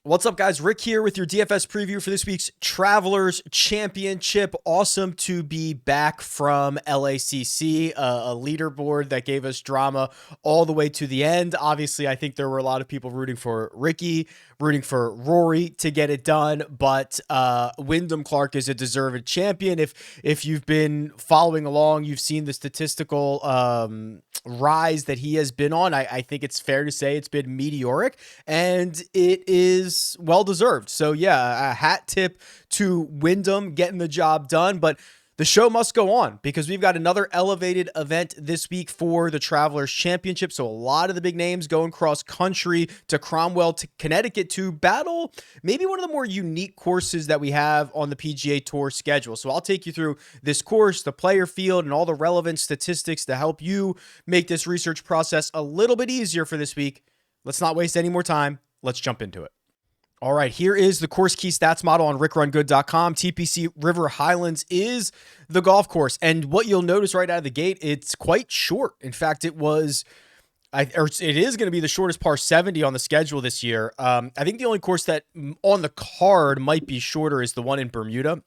What's up, guys? Rick here with your DFS preview for this week's Travelers Championship. Awesome to be back from LACC, a leaderboard that gave us drama all the way to the end. Obviously, I think there were a lot of people rooting for Ricky, rooting for Rory to get it done, but Wyndham Clark is a deserved champion. If you've been following along, you've seen the statistical rise that he has been on. I think it's fair to say it's been meteoric, and it is well deserved. So yeah, a hat tip to Wyndham getting the job done, but the show must go on because we've got another elevated event this week for the Travelers Championship. So a lot of the big names going cross country to Cromwell to Connecticut to battle maybe one of the more unique courses that we have on the PGA Tour schedule. So I'll take you through this course, the player field, and all the relevant statistics to help you make this research process a little bit easier for this week. Let's not waste any more time. Let's jump into it. All right, here is the course key stats model on RickRunGood.com. TPC River Highlands is the golf course. And what you'll notice right out of the gate, it's quite short. In fact, it is going to be the shortest par 70 on the schedule this year. I think the only course that on the card might be shorter is the one in Bermuda,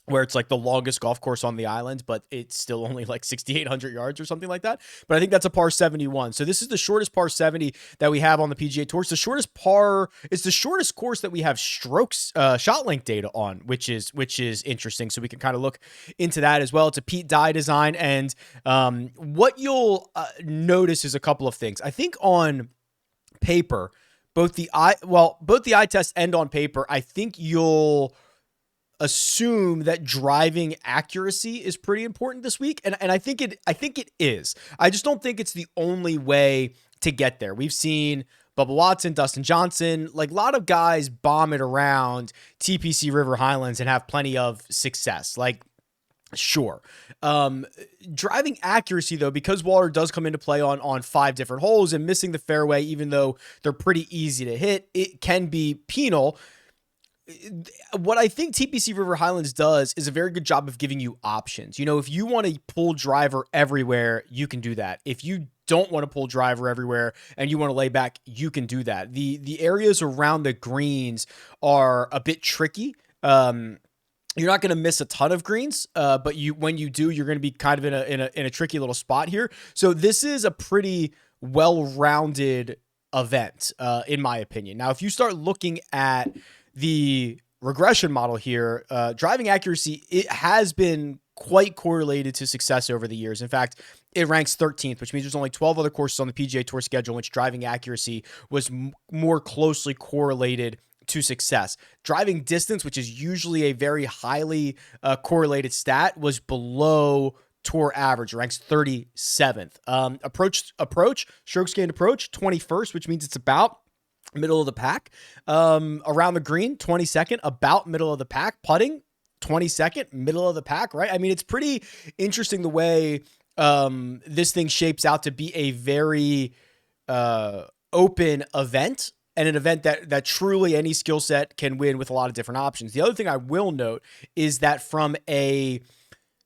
where it's like the longest golf course on the island, but it's still only like 6,800 yards or something like that. But I think that's a par 71. So this is the shortest par 70 that we have on the PGA Tour. It's the shortest course that we have strokes, shot length data on, which is interesting. So we can kind of look into that as well. It's a Pete Dye design. And what you'll notice is a couple of things. I think on paper, both the eye test and on paper, I think you'll assume that driving accuracy is pretty important this week. And I think it is. I just don't think it's the only way to get there. We've seen Bubba Watson, Dustin Johnson, like a lot of guys bomb it around TPC River Highlands and have plenty of success. Like, sure. Driving accuracy, though, because water does come into play on 5 different holes and missing the fairway, even though they're pretty easy to hit, it can be penal. What I think TPC River Highlands does is a very good job of giving you options. You know, if you want to pull driver everywhere, you can do that. If you don't want to pull driver everywhere and you want to lay back, you can do that. The areas around the greens are a bit tricky. You're not going to miss a ton of greens, but when you do, you're going to be kind of in a tricky little spot here. So this is a pretty well-rounded event, in my opinion. Now, if you start looking at the regression model here, driving accuracy, it has been quite correlated to success over the years. In fact, it ranks 13th, which means there's only 12 other courses on the PGA Tour schedule in which driving accuracy was more closely correlated to success. Driving distance, which is usually a very highly correlated stat, was below tour average, ranks 37th. Approach, strokes gained approach, 21st, which means it's about middle of the pack. Around the green, 22nd, about middle of the pack. Putting, 22nd, middle of the pack, right? I mean, it's pretty interesting the way this thing shapes out to be a very open event, and an event that truly any skill set can win with a lot of different options. The other thing I will note is that from a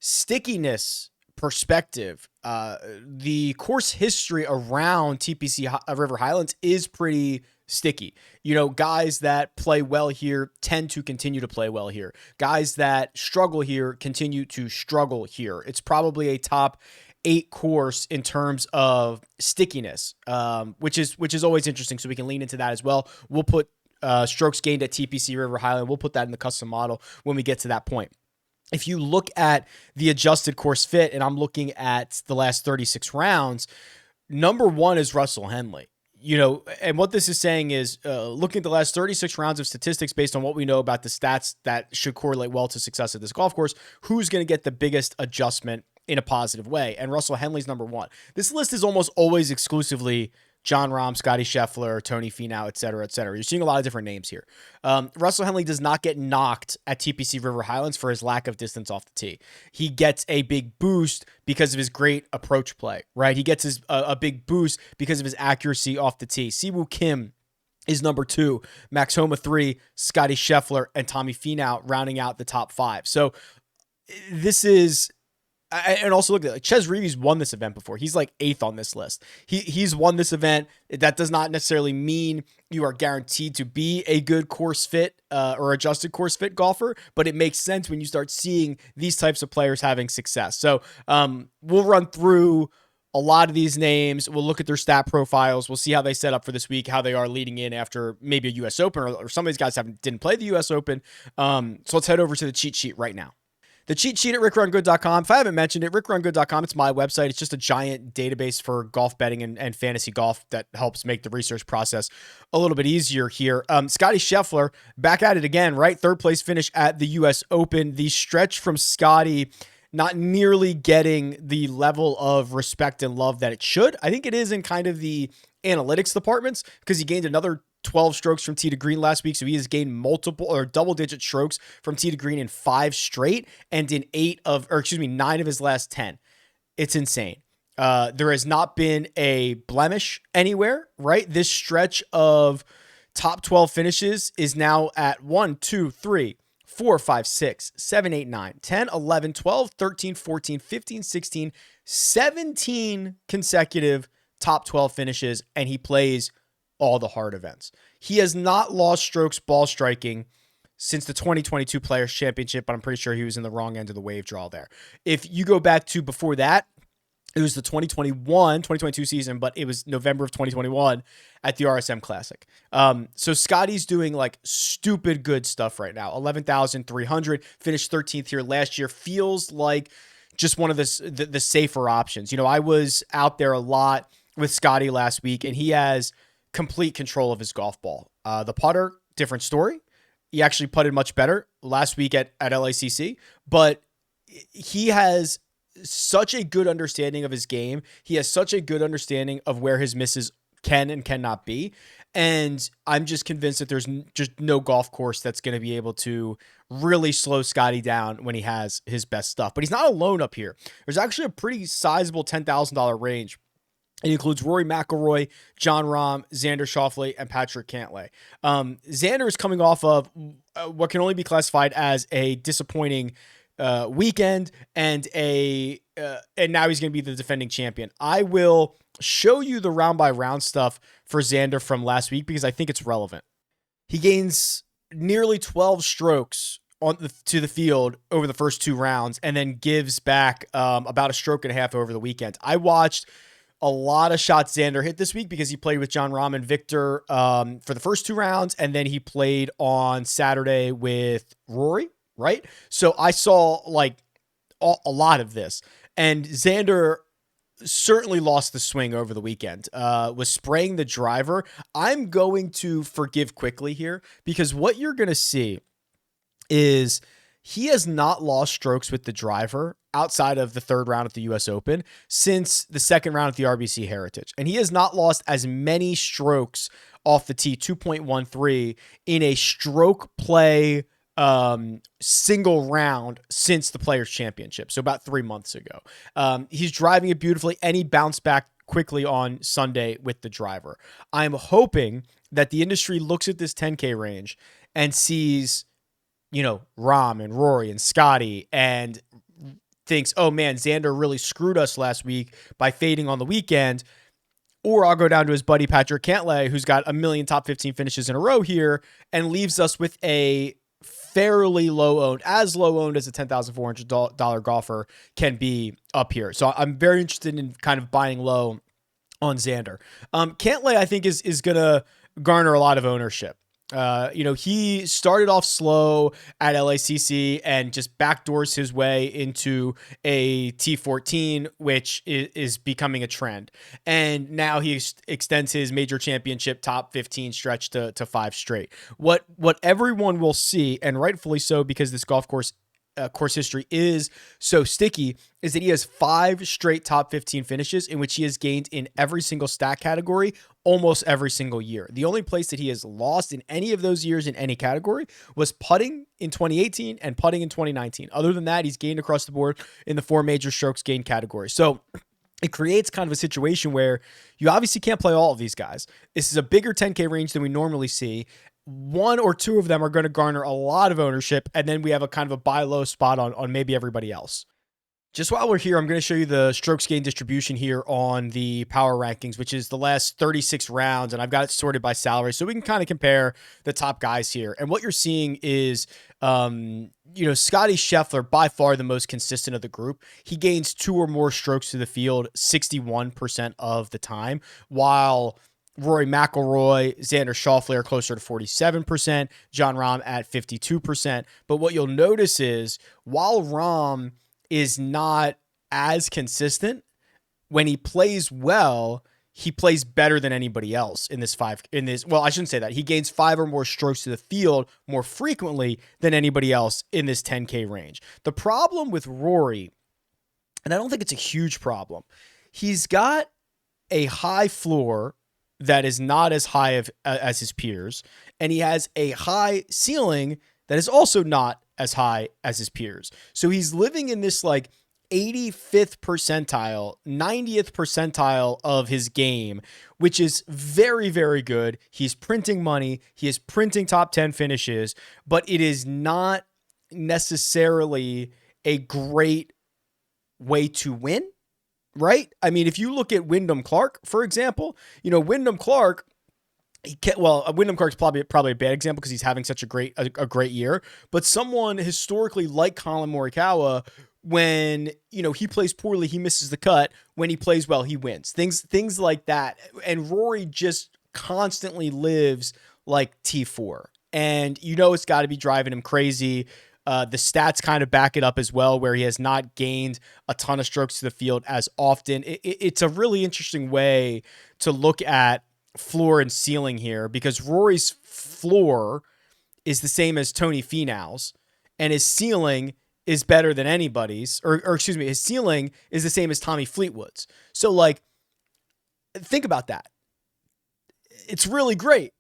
stickiness perspective, the course history around TPC River Highlands is pretty sticky. You know, guys that play well here tend to continue to play well here. Guys that struggle here continue to struggle here. It's probably a top 8 course in terms of stickiness, which is always interesting. So we can lean into that as well. We'll put strokes gained at TPC River Highland. We'll put that in the custom model when we get to that point. If you look at the adjusted course fit, and I'm looking at the last 36 rounds, number 1 is Russell Henley. You know, and what this is saying is looking at the last 36 rounds of statistics based on what we know about the stats that should correlate well to success at this golf course, who's going to get the biggest adjustment in a positive way? And Russell Henley's number 1. This list is almost always exclusively John Rahm, Scotty Scheffler, Tony Finau, et cetera, et cetera. You're seeing a lot of different names here. Russell Henley does not get knocked at TPC River Highlands for his lack of distance off the tee. He gets a big boost because of his great approach play, right? He gets a big boost because of his accuracy off the tee. Siwoo Kim is number 2, Max Homa 3, Scotty Scheffler, and Tommy Finau rounding out the top 5. So this is And also look at like Ches Reeves won this event before. He's like 8th on this list. He's won this event. That does not necessarily mean you are guaranteed to be a good course fit or adjusted course fit golfer, but it makes sense when you start seeing these types of players having success. So we'll run through a lot of these names. We'll look at their stat profiles. We'll see how they set up for this week, how they are leading in after maybe a U.S. Open, or some of these guys didn't play the U.S. Open. So let's head over to the cheat sheet right now. The cheat sheet at RickRunGood.com. If I haven't mentioned it, RickRunGood.com, it's my website. It's just a giant database for golf betting and fantasy golf that helps make the research process a little bit easier here. Scotty Scheffler, back at it again, right? 3rd place finish at the U.S. Open. The stretch from Scotty not nearly getting the level of respect and love that it should. I think it is in kind of the analytics departments, because he gained another 12 strokes from tee to green last week. So he has gained multiple or double-digit strokes from tee to green in 5 straight and in 9 of his last 10. It's insane. There has not been a blemish anywhere, right? This stretch of top 12 finishes is now at 1, 2, 3, 4, 5, 6, 7, 8, 9, 10, 11, 12, 13, 14, 15, 16, 17 consecutive top 12 finishes, and he plays all the hard events. He has not lost strokes ball striking since the 2022 Players Championship, but I'm pretty sure he was in the wrong end of the wave draw there. If you go back to before that, it was the 2022 season, but it was November of 2021 at the RSM Classic. So Scotty's doing like stupid good stuff right now. 11,300, finished 13th here last year. Feels like just one of the safer options. You know, I was out there a lot with Scotty last week, and he has complete control of his golf ball. The putter, different story. He actually putted much better last week at LACC, but he has such a good understanding of his game. He has such a good understanding of where his misses can and cannot be. And I'm just convinced that there's just no golf course that's going to be able to really slow Scotty down when he has his best stuff. But he's not alone up here. There's actually a pretty sizable $10,000 range. It includes Rory McIlroy, Jon Rahm, Xander Schauffele, and Patrick Cantlay. Xander is coming off of what can only be classified as a disappointing weekend, and now he's going to be the defending champion. I will show you the round by round stuff for Xander from last week because I think it's relevant. He gains nearly 12 strokes to the field over the first 2 rounds, and then gives back about a stroke and a half over the weekend. I watched a lot of shots Xander hit this week because he played with Jon Rahm and Victor for the first 2 rounds, and then he played on Saturday with Rory, right? So I saw like a lot of this, and Xander certainly lost the swing over the weekend, was spraying the driver. I'm going to forgive quickly here because what you're going to see is he has not lost strokes with the driver outside of the 3rd round at the U.S. Open since the 2nd round at the RBC Heritage. And he has not lost as many strokes off the tee, 2.13, in a stroke play single round since the Players Championship. So about 3 months ago. He's driving it beautifully, and he bounced back quickly on Sunday with the driver. I'm hoping that the industry looks at this 10K range and sees, you know, Rahm and Rory and Scotty and thinks, oh man, Xander really screwed us last week by fading on the weekend. Or I'll go down to his buddy Patrick Cantlay, who's got a million top 15 finishes in a row here and leaves us with a fairly low-owned, as low-owned as a $10,400 golfer can be up here. So I'm very interested in kind of buying low on Xander. Cantlay, I think, is going to garner a lot of ownership. He started off slow at LACC and just backdoors his way into a T14, which is becoming a trend. And now he extends his major championship top 15 stretch to 5 straight. What everyone will see, and rightfully so, because this golf course history is so sticky, is that he has 5 straight top 15 finishes in which he has gained in every single stat category almost every single year. The only place that he has lost in any of those years in any category was putting in 2018 and putting in 2019. Other than that, he's gained across the board in the 4 major strokes gained categories. So it creates kind of a situation where you obviously can't play all of these guys. This is a bigger 10K range than we normally see. 1 or 2 of them are going to garner a lot of ownership, and then we have a kind of a buy low spot on maybe everybody else. Just while we're here, I'm going to show you the strokes gain distribution here on the power rankings, which is the last 36 rounds, and I've got it sorted by salary, so we can kind of compare the top guys here. And what you're seeing is, Scotty Scheffler, by far the most consistent of the group. He gains 2 or more strokes to the field 61% of the time, while Rory McIlroy, Xander Schauffele are closer to 47%, Jon Rahm at 52%. But what you'll notice is, while Rahm is not as consistent, when he plays well, he plays better than anybody else well, I shouldn't say that. He gains 5 or more strokes to the field more frequently than anybody else in this 10K range. The problem with Rory, and I don't think it's a huge problem, he's got a high floor that is not as high as his peers, and he has a high ceiling that is also not as high as his peers. So he's living in this like 85th percentile, 90th percentile of his game, which is very, very good. He's printing money. He is printing top 10 finishes, but it is not necessarily a great way to win, right? I mean, if you look at Wyndham Clark, for example, Wyndham Clark, Wyndham Clark's probably a bad example because he's having such a great year. But someone historically like Collin Morikawa, when he plays poorly, he misses the cut. When he plays well, he wins. Things like that. And Rory just constantly lives like T4, and it's got to be driving him crazy. The stats kind of back it up as well, where he has not gained a ton of strokes to the field as often. It's a really interesting way to look at floor and ceiling here, because Rory's floor is the same as Tony Finau's, and his ceiling is better than anybody's, or excuse me, his ceiling is the same as Tommy Fleetwood's. So think about that. It's really great,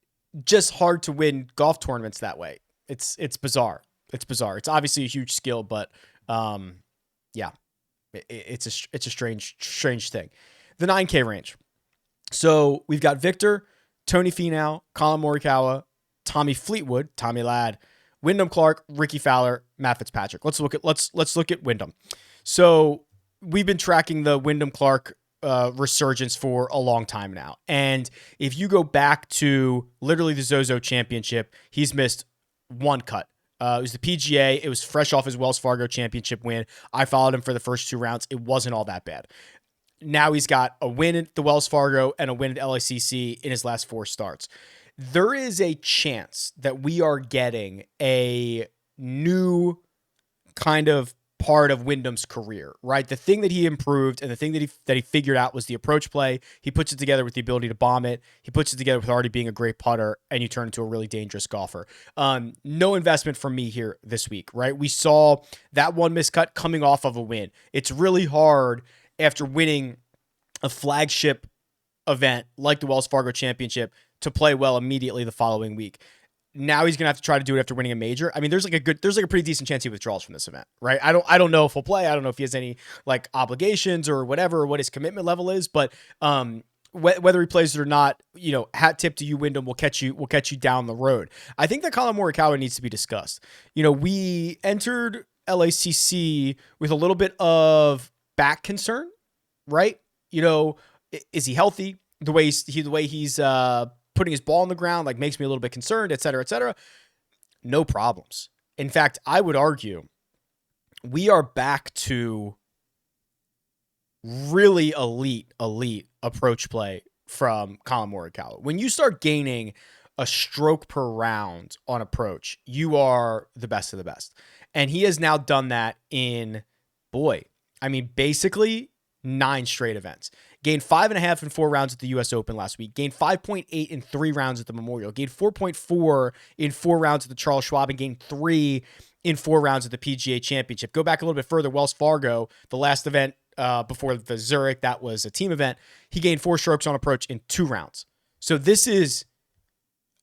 just hard to win golf tournaments that way. It's bizarre. It's bizarre. It's obviously a huge skill, but it's a strange thing. The 9K range. So we've got Victor, Tony Finau, Collin Morikawa, Tommy Fleetwood, Tommy Ladd, Wyndham Clark, Ricky Fowler, Matt Fitzpatrick. Let's look at Wyndham. So we've been tracking the Wyndham Clark resurgence for a long time now, and if you go back to literally the Zozo Championship, he's missed one cut. It was the PGA. It was fresh off his Wells Fargo Championship win. I followed him for the first 2 rounds. It wasn't all that bad. Now he's got a win at the Wells Fargo and a win at LACC in his last 4 starts. There is a chance that we are getting a new kind of part of Wyndham's career, right? The thing that he improved and the thing that he figured out was the approach play. He puts it together with the ability to bomb it. He puts it together with already being a great putter, and you turn into a really dangerous golfer. No investment from me here this week, right? We saw that one miscut coming off of a win. It's really hard after winning a flagship event like the Wells Fargo Championship to play well immediately the following week. Now he's going to have to try to do it after winning a major. I mean, there's a pretty decent chance he withdraws from this event, right? I don't know if he'll play. I don't know if he has any obligations or whatever, or what his commitment level is, but whether he plays it or not, hat tip to you, Wyndham, will catch you down the road. I think that Collin Morikawa needs to be discussed. We entered LACC with a little bit of back concern, right? Is he healthy? The way he's putting his ball on the ground makes me a little bit concerned, et cetera, et cetera. No problems. In fact, I would argue we are back to really elite approach play from Collin Morikawa. When you start gaining a stroke per round on approach, you are the best of the best. And he has now done that in, basically 9 straight events. Gained 5.5 in 4 rounds at the U.S. Open last week. Gained 5.8 in 3 rounds at the Memorial. Gained 4.4 in 4 rounds at the Charles Schwab, and gained 3 in 4 rounds at the PGA Championship. Go back a little bit further. Wells Fargo, the last event before the Zurich, that was a team event. He gained 4 strokes on approach in 2 rounds. So this is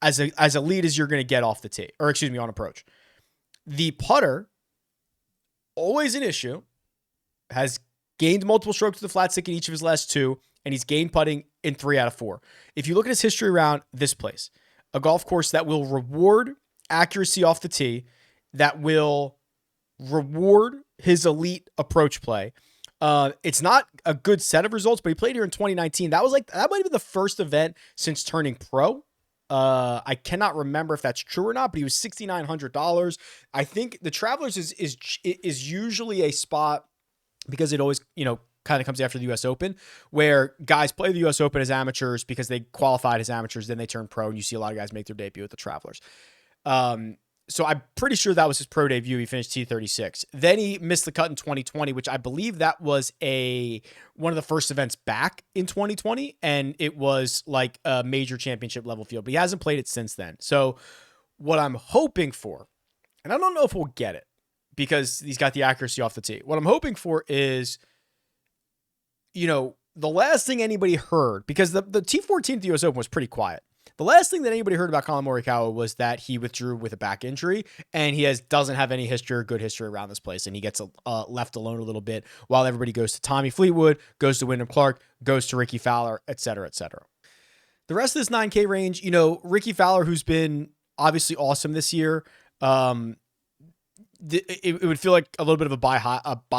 as elite as you're going to get off the tee, on approach. The putter, always an issue, has gained multiple strokes to the flat stick in each of his last 2, and he's gained putting in 3 out of 4. If you look at his history around this place, a golf course that will reward accuracy off the tee, that will reward his elite approach play. It's not a good set of results, but he played here in 2019. That might have been the first event since turning pro. I cannot remember if that's true or not, but he was $6,900. I think the Travelers is usually a spot, because it always, kind of comes after the US Open, where guys play the US Open as amateurs because they qualified as amateurs, then they turn pro, and you see a lot of guys make their debut at the Travelers. So I'm pretty sure that was his pro debut. He finished T36. Then he missed the cut in 2020, which I believe that was one of the first events back in 2020, and it was like a major championship level field, but he hasn't played it since then. So what I'm hoping for, and I don't know if we'll get it because he's got the accuracy off the tee. What I'm hoping for is, the last thing anybody heard, because the T14 at the US Open was pretty quiet. The last thing that anybody heard about Collin Morikawa was that he withdrew with a back injury, and he doesn't have any history or good history around this place, and he gets left alone a little bit while everybody goes to Tommy Fleetwood, goes to Wyndham Clark, goes to Ricky Fowler, et cetera, et cetera. The rest of this 9K range, Ricky Fowler, who's been obviously awesome this year, it would feel like a little bit of a buy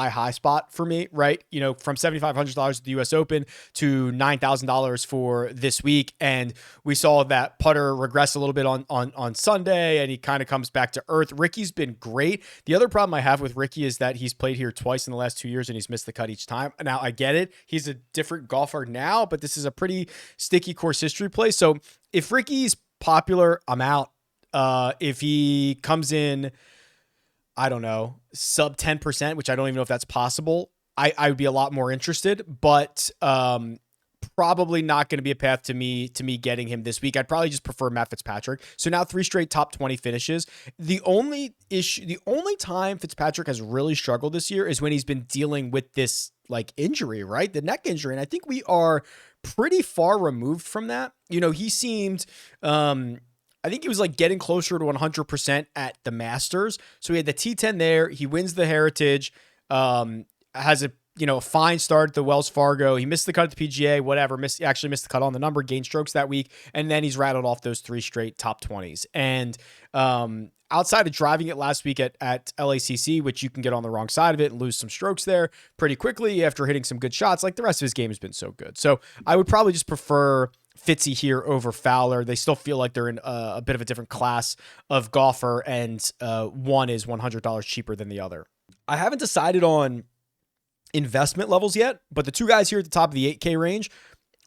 high spot for me, right? From $7,500 at the US Open to $9,000 for this week. And we saw that putter regress a little bit on Sunday, and he kind of comes back to earth. Ricky's been great. The other problem I have with Ricky is that he's played here twice in the last 2 years and he's missed the cut each time. Now I get it. He's a different golfer now, but this is a pretty sticky course history play. So if Ricky's popular, I'm out. If he comes in, I don't know, sub 10%, which I don't even know if that's possible, I would be a lot more interested, but probably not going to be a path to me getting him this week. I'd probably just prefer Matt Fitzpatrick. So now 3 straight top 20 finishes. The only time Fitzpatrick has really struggled this year is when he's been dealing with this injury, right? The neck injury. And I think we are pretty far removed from that. He seemed, I think he was getting closer to 100% at the Masters. So he had the T10 there. He wins the Heritage, has a fine start at the Wells Fargo. He missed the cut at the PGA, whatever. Actually missed the cut on the number, gained strokes that week. And then he's rattled off those 3 straight top 20s. And outside of driving it last week at LACC, which you can get on the wrong side of it and lose some strokes there pretty quickly after hitting some good shots, the rest of his game has been so good. So I would probably just prefer Fitzy here over Fowler. They still feel like they're in a bit of a different class of golfer, and one is $100 cheaper than the other. I haven't decided on investment levels yet, but the 2 guys here at the top of the 8K range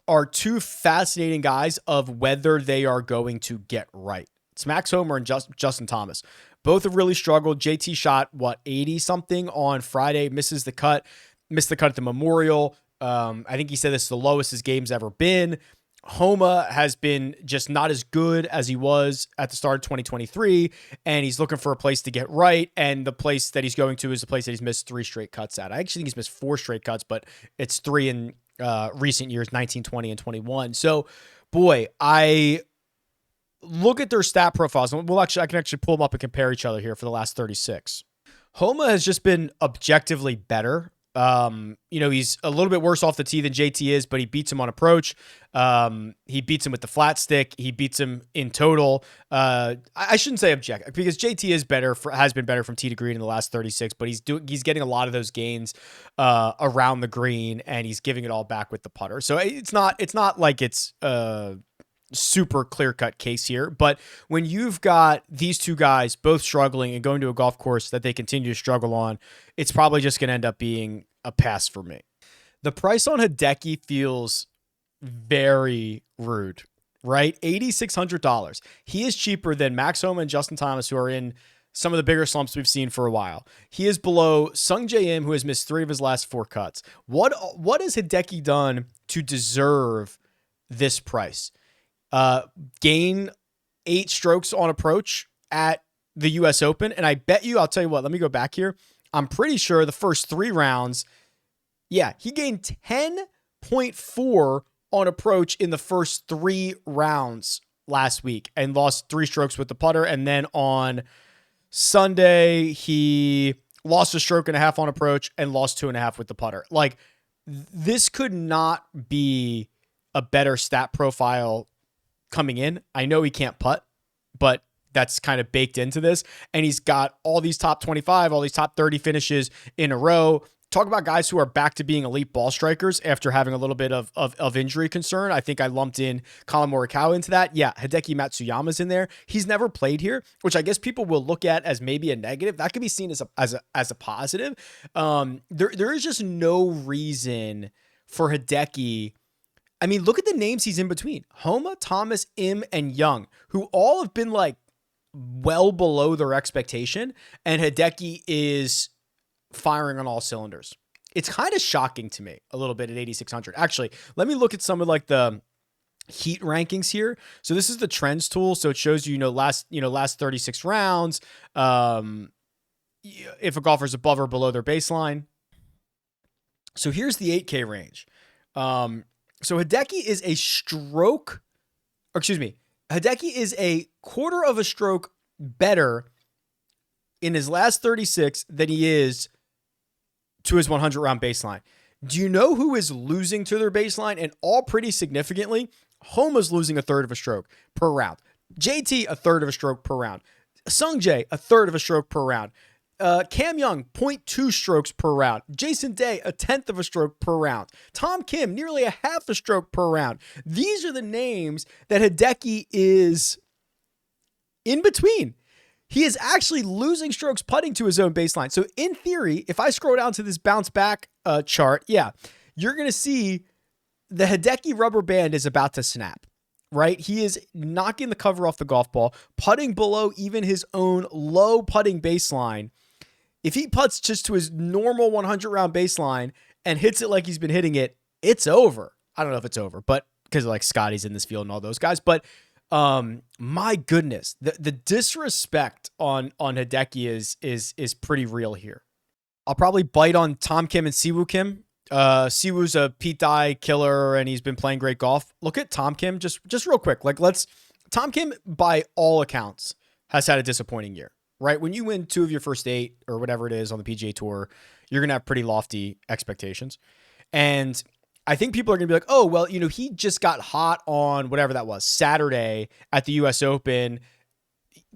are 2 fascinating guys of whether they are going to get right. It's Max Homer and Justin Thomas. Both have really struggled. JT shot, 80 something on Friday, missed the cut at the Memorial. I think he said this is the lowest his game's ever been. Homa has been just not as good as he was at the start of 2023, and he's looking for a place to get right, and the place that he's going to is the place that he's missed 3 straight cuts at. I actually think he's missed 4 straight cuts, but it's 3 in recent years, 19, 20, and 21. So, boy, I look at their stat profiles, and I can actually pull them up and compare each other here for the last 36. Homa has just been objectively better. He's a little bit worse off the tee than JT is, but he beats him on approach. He beats him with the flat stick. He beats him in total. I shouldn't say objective, because JT has been better from tee to green in the last 36, but he's getting a lot of those gains around the green, and he's giving it all back with the putter. So it's not like it's super clear-cut case here, but when you've got these 2 guys both struggling and going to a golf course that they continue to struggle on, it's probably just going to end up being a pass for me. The price on Hideki feels very rude, right? $8,600. He is cheaper than Max Homa and Justin Thomas, who are in some of the bigger slumps we've seen for a while. He is below Sung J M, who has missed 3 of his last 4 cuts. What has Hideki done to deserve this price? Gain 8 strokes on approach at the US Open. And I bet you, I'll tell you what, let me go back here. I'm pretty sure the first 3 rounds, he gained 10.4 on approach in the first 3 rounds last week and lost 3 strokes with the putter. And then on Sunday, he lost a stroke and a half on approach and lost 2.5 with the putter. This could not be a better stat profile coming in. I know he can't putt, but that's kind of baked into this. And he's got all these top 25, all these top 30 finishes in a row. Talk about guys who are back to being elite ball strikers after having a little bit of injury concern. I think I lumped in Colin Morikawa into that. Yeah, Hideki Matsuyama's in there. He's never played here, which I guess people will look at as maybe a negative. That could be seen as a positive. There is just no reason for Hideki. I mean, look at the names he's in between. Homa, Thomas, Im, and Young, who all have been like well below their expectation. And Hideki is firing on all cylinders. It's kind of shocking to me a little bit at 8,600. Actually, let me look at some of like the heat rankings here. So this is the trends tool. So it shows last 36 rounds. If a golfer's above or below their baseline. So here's the 8K range. So Hideki is Hideki is a quarter of a stroke better in his last 36 than he is to his 100 round baseline. Do you know who is losing to their baseline? And all pretty significantly, Homa's losing a third of a stroke per round. JT, a third of a stroke per round. Sungjae, a third of a stroke per round. Cam Young, 0.2 strokes per round. Jason Day, a tenth of a stroke per round. Tom Kim, nearly a half a stroke per round. These are the names that Hideki is in between. He is actually losing strokes putting to his own baseline. So in theory, if I scroll down to this bounce back chart, yeah, you're going to see the Hideki rubber band is about to snap, right? He is knocking the cover off the golf ball, putting below even his own low putting baseline. If he putts just to his normal 100 round baseline and hits it like he's been hitting it, it's over. I don't know if it's over, but because like Scotty's in this field and all those guys, but my goodness, the disrespect on Hideki is pretty real here. I'll probably bite on Tom Kim and Siwoo Kim. Siwoo's a Pete Dye killer and he's been playing great golf. Look at Tom Kim just real quick. Tom Kim by all accounts has had a disappointing year, right? When you win 2 of your first 8 or whatever it is on the PGA Tour, you're going to have pretty lofty expectations. And I think people are going to be like, oh, well, he just got hot on whatever that was, Saturday at the US Open,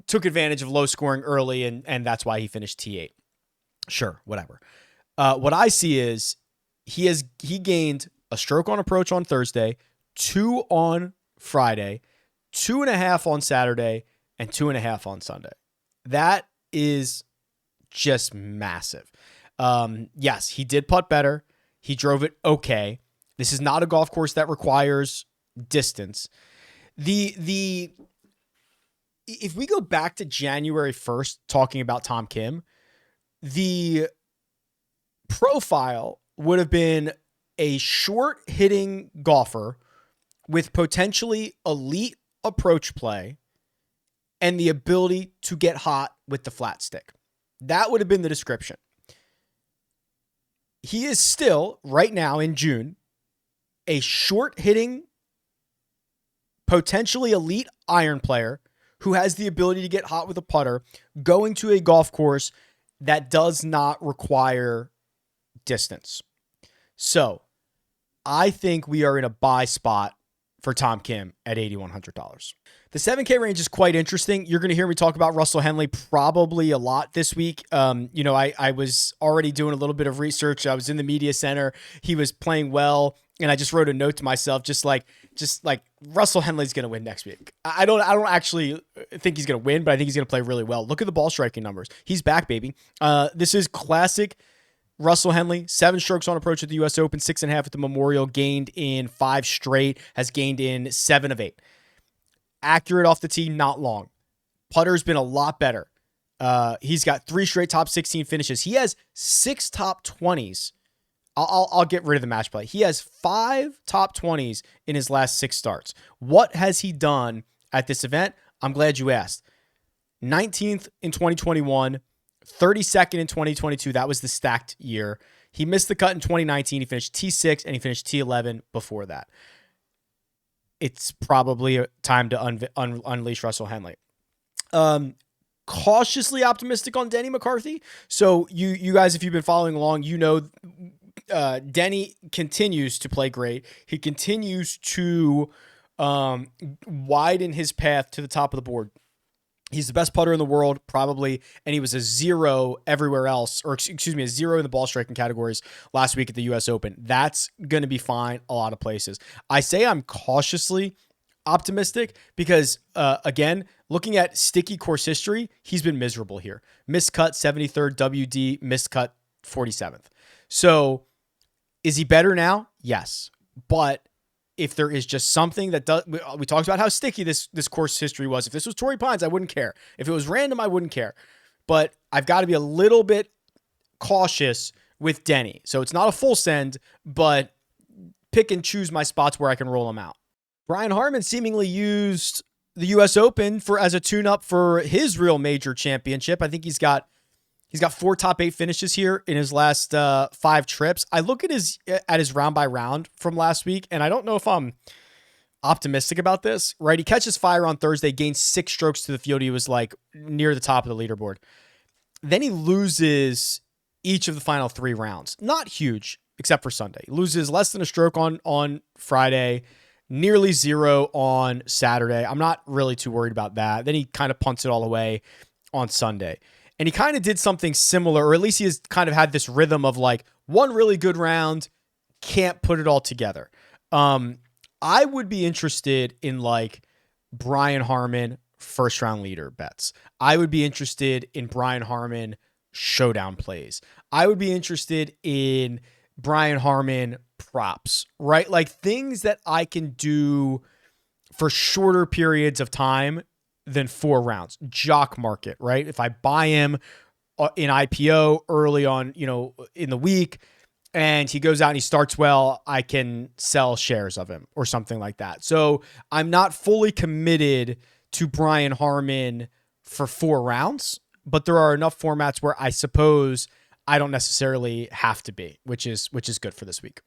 took advantage of low scoring early, and that's why he finished T8. Sure, whatever. What I see is he gained a stroke on approach on Thursday, 2 on Friday, 2.5 on Saturday, and 2.5 on Sunday. That is just massive. Yes, he did putt better. He drove it okay. This is not a golf course that requires distance. If we go back to January 1st, talking about Tom Kim, the profile would have been a short hitting golfer with potentially elite approach play and the ability to get hot with the flat stick. That would have been the description. He is still, right now in June, a short-hitting, potentially elite iron player who has the ability to get hot with a putter, going to a golf course that does not require distance. So, I think we are in a buy spot for Tom Kim at $8,100. The 7K range is quite interesting. You're going to hear me talk about Russell Henley probably a lot this week. I was already doing a little bit of research. I was in the media center. He was playing well. And I just wrote a note to myself, just like Russell Henley's going to win next week. I don't actually think he's going to win, but I think he's going to play really well. Look at the ball striking numbers. He's back, baby. This is classic Russell Henley. 7 strokes on approach at the U.S. Open, 6.5 at the Memorial, gained in 5 straight, has gained in 7 of 8. Accurate off the tee, not long. Putter's been a lot better. He's got 3 straight top 16 finishes. He has 6 top 20s. I'll get rid of the match play. He has 5 top 20s in his last 6 starts. What has he done at this event? I'm glad you asked. 19th in 2021, 32nd in 2022. That was the stacked year. He missed the cut in 2019. He finished T6 and he finished T11 before that. It's probably time to unleash Russell Henley. Cautiously optimistic on Denny McCarthy. So you guys, if you've been following along, Denny continues to play great. He continues to widen his path to the top of the board. He's the best putter in the world, probably, and he was a 0 everywhere else, or excuse me, a 0 in the ball striking categories last week at the U.S. Open. That's going to be fine a lot of places. I say I'm cautiously optimistic because, again, looking at sticky course history, he's been miserable here. Miscut 73rd WD, miscut 47th. So is he better now? Yes. But if there is just something that does, we talked about how sticky this course history was. If this was Torrey Pines, I wouldn't care. If it was random, I wouldn't care. But I've got to be a little bit cautious with Denny. So it's not a full send, but pick and choose my spots where I can roll them out. Brian Harman seemingly used the U.S. Open as a tune-up for his real major championship. I think he's got 4 top 8 finishes here in his last 5 trips. I look at his round by round from last week, and I don't know if I'm optimistic about this, right? He catches fire on Thursday, gains 6 strokes to the field. He was like near the top of the leaderboard. Then he loses each of the final 3 rounds. Not huge, except for Sunday. He loses less than a stroke on Friday, nearly 0 on Saturday. I'm not really too worried about that. Then he kind of punts it all away on Sunday. And he kind of did something similar, or at least he has kind of had this rhythm of like one really good round, can't put it all together. I would be interested in like Brian Harman first round leader bets. I would be interested in Brian Harman showdown plays. I would be interested in Brian Harman props, right? Like things that I can do for shorter periods of time than 4 rounds. Jock market, right? If I buy him in IPO early on, in the week, and he goes out and he starts well, I can sell shares of him or something like that. So I'm not fully committed to Brian Harman for 4 rounds, but there are enough formats where I suppose I don't necessarily have to be, which is good for this week.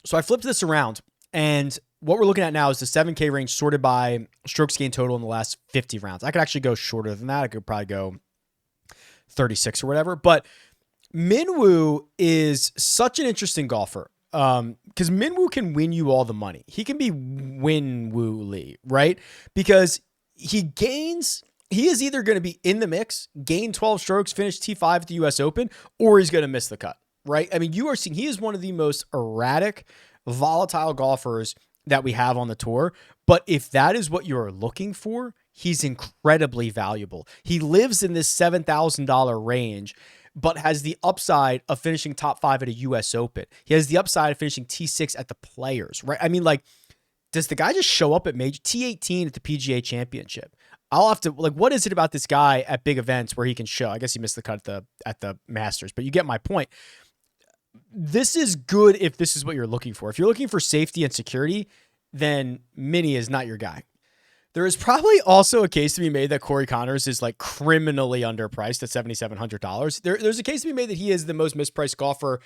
So I flipped this around, and what we're looking at now is the 7K range sorted by strokes gained total in the last 50 rounds. I could actually go shorter than that. I could probably go 36 or whatever. But Minwoo is such an interesting golfer because Minwoo can win you all the money. He can be Winwoo Lee, right? Because he is either going to be in the mix, gain 12 strokes, finish T5 at the U.S. Open, or he's going to miss the cut, right? I mean, you are seeing he is one of the most erratic, volatile golfers that we have on the tour. But if that is what you're looking for, he's incredibly valuable. He lives in this $7,000 range, but has the upside of finishing top 5 at a US Open. He has the upside of finishing T6 at the Players, right? I mean, like, does the guy just show up at major T18 at the PGA Championship? I'll have to, like, what is it about this guy at big events where he can show? I guess he missed the cut at the Masters, but you get my point. This is good if this is what you're looking for. If you're looking for safety and security, then Mini is not your guy. There is probably also a case to be made that Corey Connors is like criminally underpriced at $7,700. There's a case to be made that he is the most mispriced golfer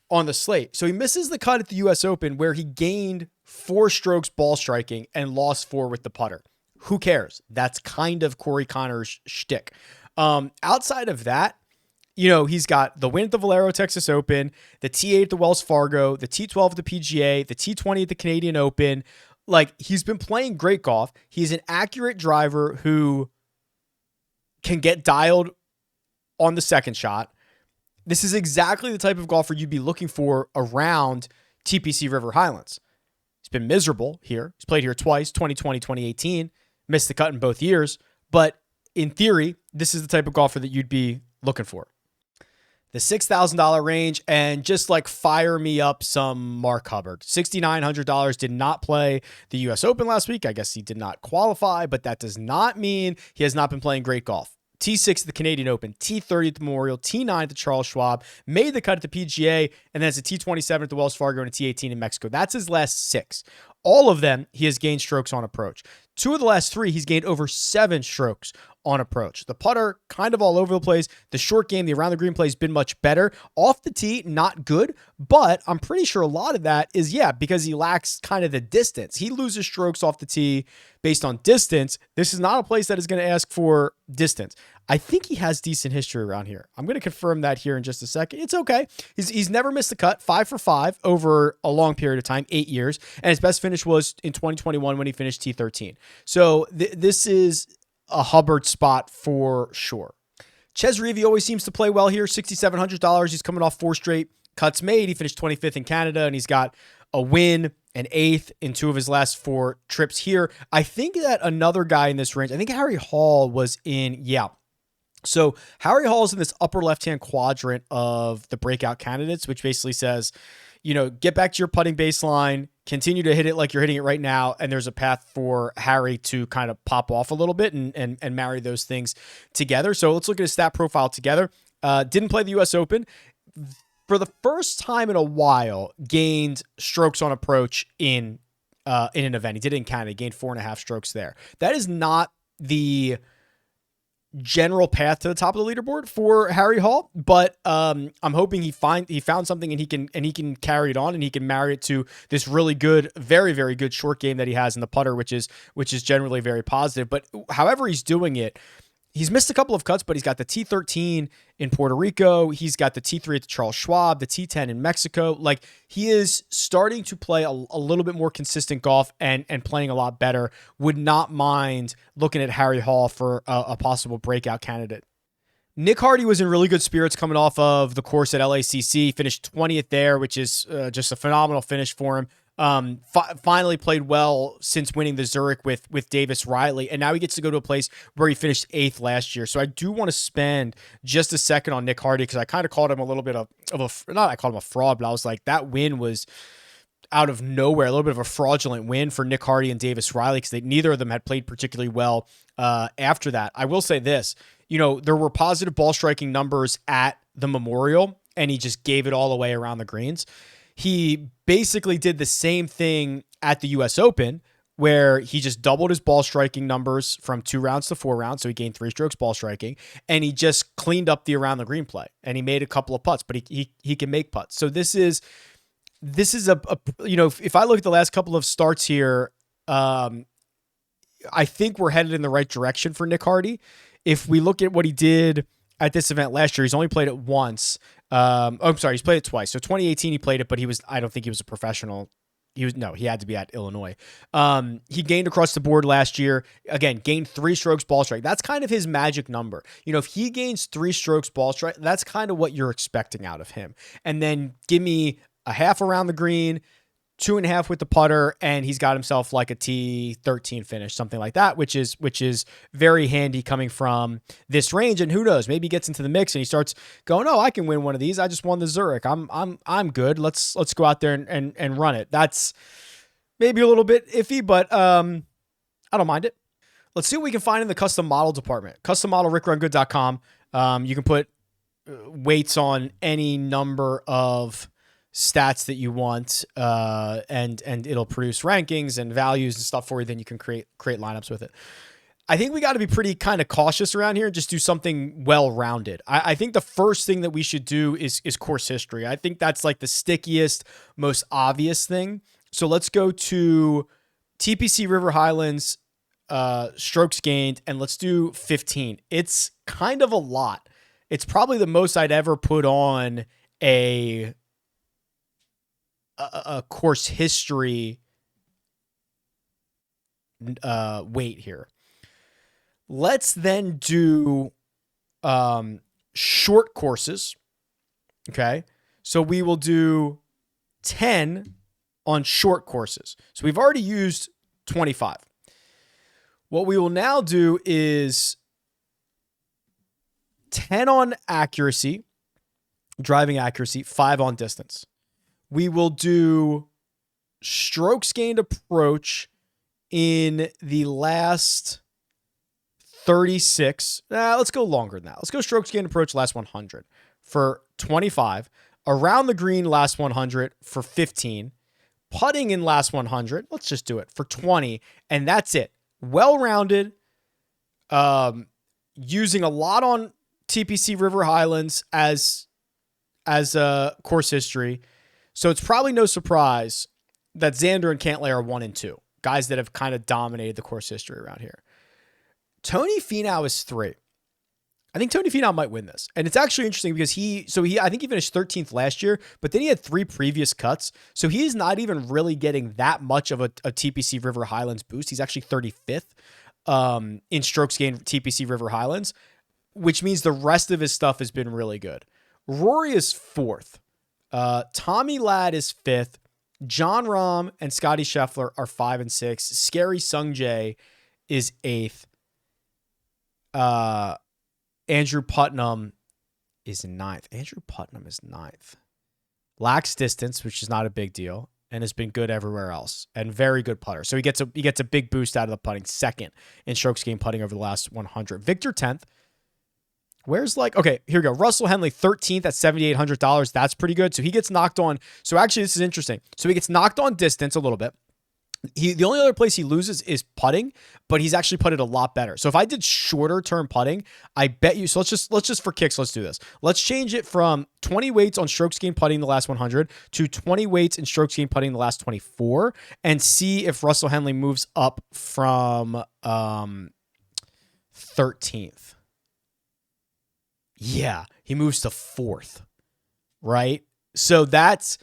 on the slate. So he misses the cut at the US Open where he gained 4 strokes ball striking and lost 4 with the putter. Who cares? That's kind of Corey Connors' shtick. Outside of that, he's got the win at the Valero Texas Open, the T8 at the Wells Fargo, the T12 at the PGA, the T20 at the Canadian Open. Like, he's been playing great golf. He's an accurate driver who can get dialed on the second shot. This is exactly the type of golfer you'd be looking for around TPC River Highlands. He's been miserable here. He's played here twice, 2020, 2018, missed the cut in both years. But in theory, this is the type of golfer that you'd be looking for. The $6,000 range, and just like fire me up some Mark Hubbard. $6,900, did not play the U.S. Open last week. I guess he did not qualify, but that does not mean he has not been playing great golf. T6 at the Canadian Open, T30 at the Memorial, T9 at the Charles Schwab, made the cut at the PGA, and then it's a T27 at the Wells Fargo and a T18 in Mexico. That's his last 6. All of them, he has gained strokes on approach. 2 of the last 3, he's gained over 7 strokes on approach. The putter, kind of all over the place. The short game, the around the green play has been much better. Off the tee, not good, but I'm pretty sure a lot of that is, because he lacks kind of the distance. He loses strokes off the tee based on distance. This is not a place that is going to ask for distance. I think he has decent history around here. I'm going to confirm that here in just a second. It's okay. He's never missed a cut, 5 for 5 over a long period of time, 8 years. And his best finish was in 2021 when he finished T13. So this is a Hubbard spot for sure. Ches Reavie always seems to play well here. $6,700. He's coming off 4 straight cuts made. He finished 25th in Canada, and he's got a win, an 8th in 2 of his last 4 trips here. I think that another guy in this range, I think Harry Hall was in, yeah. So Harry Hall is in this upper left-hand quadrant of the breakout candidates, which basically says, get back to your putting baseline, continue to hit it like you're hitting it right now, and there's a path for Harry to kind of pop off a little bit and marry those things together. So let's look at his stat profile together. Didn't play the U.S. Open. For the first time in a while, gained strokes on approach in an event. He did it in Canada. He gained 4.5 strokes there. That is not the general path to the top of the leaderboard for Harry Hall, but I'm hoping he found something and he can carry it on and he can marry it to this really good, very, very good short game that he has in the putter, which is generally very positive. But however he's doing it, he's missed a couple of cuts, but he's got the T13 in Puerto Rico. He's got the T3 at the Charles Schwab, the T10 in Mexico. Like, he is starting to play a little bit more consistent golf and playing a lot better. Would not mind looking at Harry Hall for a possible breakout candidate. Nick Hardy was in really good spirits coming off of the course at LACC. Finished 20th there, which is just a phenomenal finish for him. Finally played well since winning the Zurich with Davis Riley, and now he gets to go to a place where he finished 8th last year. So I do want to spend just a second on Nick Hardy, because I kind of called him a little bit of a, not I called him a fraud, but I was like, that win was out of nowhere, a little bit of a fraudulent win for Nick Hardy and Davis Riley, because neither of them had played particularly well after that. I will say this, there were positive ball striking numbers at the Memorial, and he just gave it all away around the greens. He basically did the same thing at the U.S. Open, where he just doubled his ball striking numbers from 2 rounds to 4 rounds. So he gained 3 strokes ball striking, and he just cleaned up the around the green play, and he made a couple of putts, but he can make putts. So this is a if I look at the last couple of starts here, I think we're headed in the right direction for Nick Hardy. If we look at what he did at this event last year, he's only played it once. I'm sorry, he's played it twice. So 2018 he played it, but I don't think he was a professional. He had to be at Illinois. He gained across the board last year. Again, gained 3 strokes ball strike. That's kind of his magic number. If he gains 3 strokes ball strike, that's kind of what you're expecting out of him. And then give me a half around the green, 2.5 with the putter, and he's got himself like a T13 finish, something like that, which is very handy coming from this range. And who knows, maybe he gets into the mix and he starts going, oh, I can win one of these. I just won the Zurich. I'm good. Let's go out there and run it. That's maybe a little bit iffy, but I don't mind it. Let's see what we can find in the custom model department. Custom model, RickRunGood.com. You can put weights on any number of stats that you want, and it'll produce rankings and values and stuff for you. Then you can create lineups with it. I think we got to be pretty kind of cautious around here and just do something well-rounded. I think the first thing that we should do is course history. I think that's like the stickiest, most obvious thing. So let's go to TPC River Highlands, strokes gained, and let's do 15. It's kind of a lot. It's probably the most I'd ever put on a course history weight here. Let's then do short courses. Okay. So we will do 10 on short courses. So we've already used 25. What we will now do is 10 on accuracy, driving accuracy, 5 on distance. We will do strokes gained approach in the last 36. Let's go longer than that. Let's go strokes gained approach last 100 for 25. Around the green last 100 for 15. Putting in last 100. Let's just do it for 20. And that's it. Well-rounded. Using a lot on TPC River Highlands as a course history. So it's probably no surprise that Xander and Cantlay are 1 and 2. Guys that have kind of dominated the course history around here. Tony Finau is 3. I think Tony Finau might win this. And it's actually interesting because I think he finished 13th last year, but then he had 3 previous cuts. So he's not even really getting that much of a TPC River Highlands boost. He's actually 35th. in strokes gained TPC River Highlands, which means the rest of his stuff has been really good. Rory is 4th. Tommy Ladd is 5th. John Rahm and Scotty Scheffler are 5 and 6. Scary Sungjae is 8th. Andrew Putnam is 9th. Andrew Putnam is 9th. Lacks distance, which is not a big deal, and has been good everywhere else, and very good putter. So he gets a big boost out of the putting. 2nd in strokes gained putting over the last 100. Victor 10th. Okay, here we go. Russell Henley 13th at $7,800. That's pretty good. So he gets knocked on. So actually, this is interesting. So he gets knocked on distance a little bit. The only other place he loses is putting, but he's actually putted a lot better. So if I did shorter term putting, I bet you. So let's just for kicks, let's do this. Let's change it from 20 weights on strokes gained putting the last 100 to 20 weights in strokes gained putting the last 24, and see if Russell Henley moves up from 13th. Yeah, he moves to 4th, right? So that's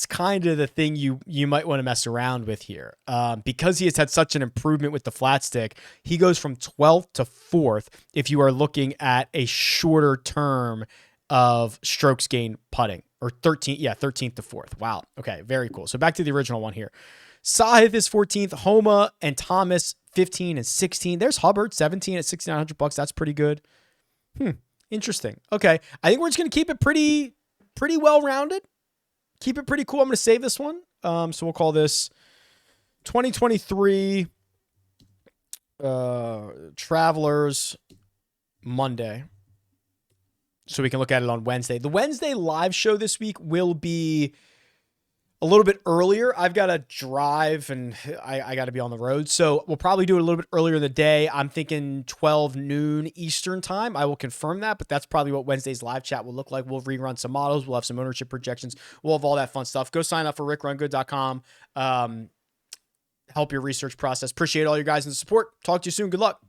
kind of the thing you might want to mess around with here. Because he has had such an improvement with the flat stick, he goes from 12th to 4th if you are looking at a shorter term of strokes gained putting, or 13th to 4th. Wow. Okay, very cool. So back to the original one here. Sahith is 14th, Homa and Thomas 15 and 16. There's Hubbard 17 at $6,900. That's pretty good. Interesting. Okay. I think we're just going to keep it pretty well-rounded. Keep it pretty cool. I'm going to save this one. So we'll call this 2023 Travelers Monday. So we can look at it on Wednesday. The Wednesday live show this week will be a little bit earlier. I've got to drive and I got to be on the road. So we'll probably do it a little bit earlier in the day. I'm thinking 12 noon Eastern time. I will confirm that, but that's probably what Wednesday's live chat will look like. We'll rerun some models. We'll have some ownership projections. We'll have all that fun stuff. Go sign up for RickRunGood.com. Help your research process. Appreciate all you guys and the support. Talk to you soon. Good luck.